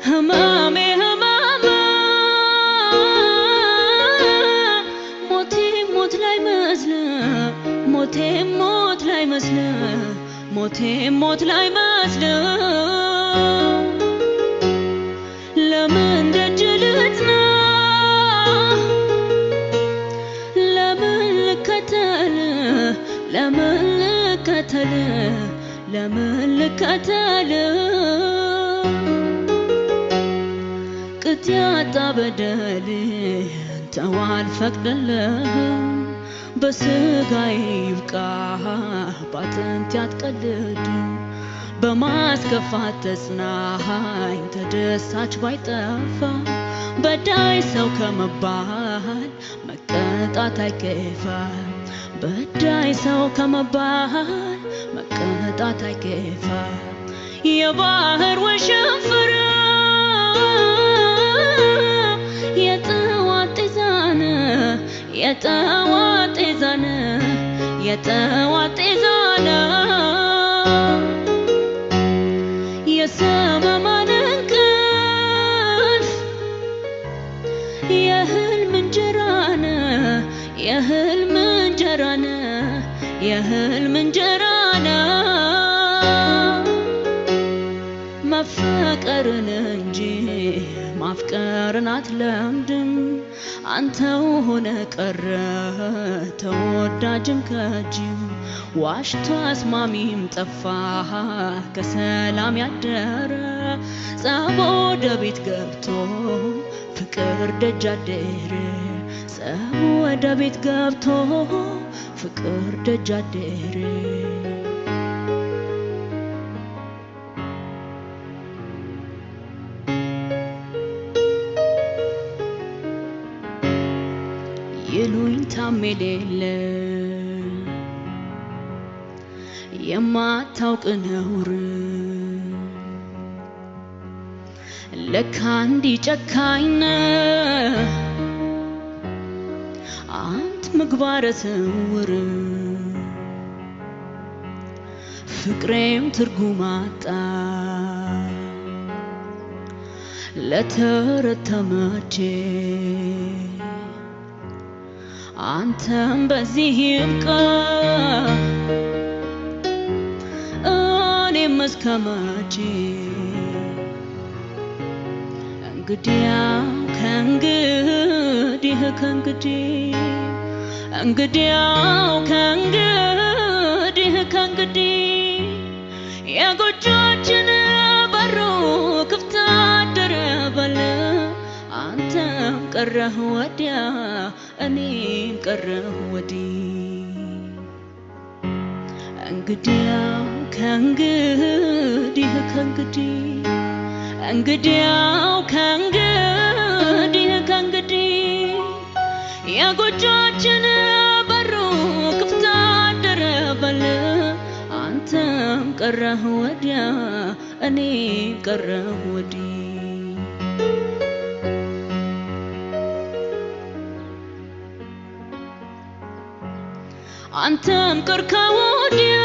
همامي هماما موتي موت لاي مزلا موتي موت لاي مزلا موتي موت لاي مزلا لمن دجلتنا لمن لكتل لمن لكتل لمن لكتل قتياتا بدلي انت والفقد لهم بسقاي يبقى باطنت يتقلد بماسكفات تصناهاي تدساች ባይጠፋ በዳይ ሰው ከመባል መቀጣት አይከፋ በዳይ ሰው ከመባል መቀጣት አይከፋ የባህር ወሽንፍር يتواتزانا يسمى مننكف يهل من جرانا يهل من جرانا يهل من جرانا مفكرن انجي مفكرن اتلمدم አንተው ሆነ ቀረ ተወዳጅም ከጅም ዋሽቶ አስማሚም ጠፋ ከሰላም ያደረ ጸቦ ወደ ቤት ገብቶ ፍቅር ደጅ አደረ ጸቦ ወደ ቤት ገብቶ ፍቅር ደጅ አደረ يلوين تامليل يما توق نور لكاندي ጨካኝ አንተ ምግባረ ስውር ፍቅሬም ትርጉም አጣ ለተረተመቼ አንተም በዚህ ይብቃ እኔም እስከመቼ እንግዲያው ከእንግዲህ የጎጆችን በሩ ክፍት አደረ በል አንተም ቀረህ ወዲያ እኔም ቀረሁ ወዲህ እንግዲያው ከእንግዲህ የጎጆችን በሩ ክፍት አደረ በል አንተም ቀረህ ወዲያ እኔም ቀረሁ ወዲህ አንተም ቀርከው ወዲያ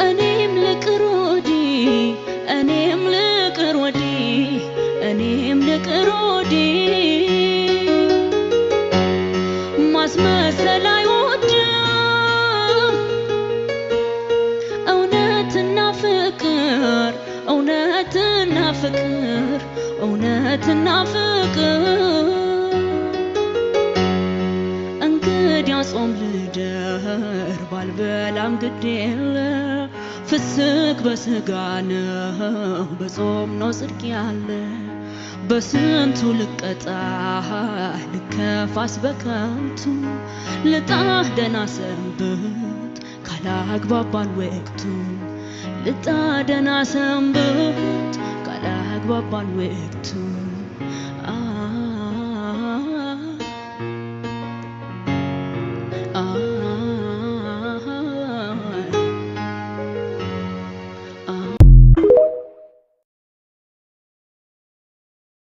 እኔም ልቅር ወዲህ እኔም ልቅር ወዲህ ማስመሰል አይወድም እውነትና ፍቅር ጾም ልደር ባልበላም ግዴለ ፍስክ በስጋ ነው በጾም ነው ጽድቅ ያለ በስንቱ ልቀጣ ልከፋስ በከንቱ ልጣህ ደና ሰንብት ካላግባባን ወቅቱ ልጣህ ደና ሰንብት ካላግባባን ወቅቱ